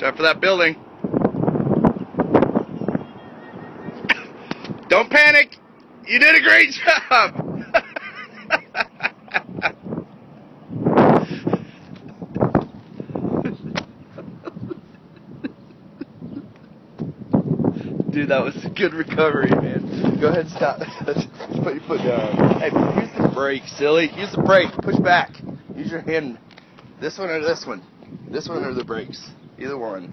Watch out for that building. Don't panic. You did a great job. Dude, that was a good recovery, man. Go ahead and stop. Just put your foot down. Hey, use the brake, silly. Use the brake. Push back. Use your hand. This one or this one? This one or the brakes? Either one.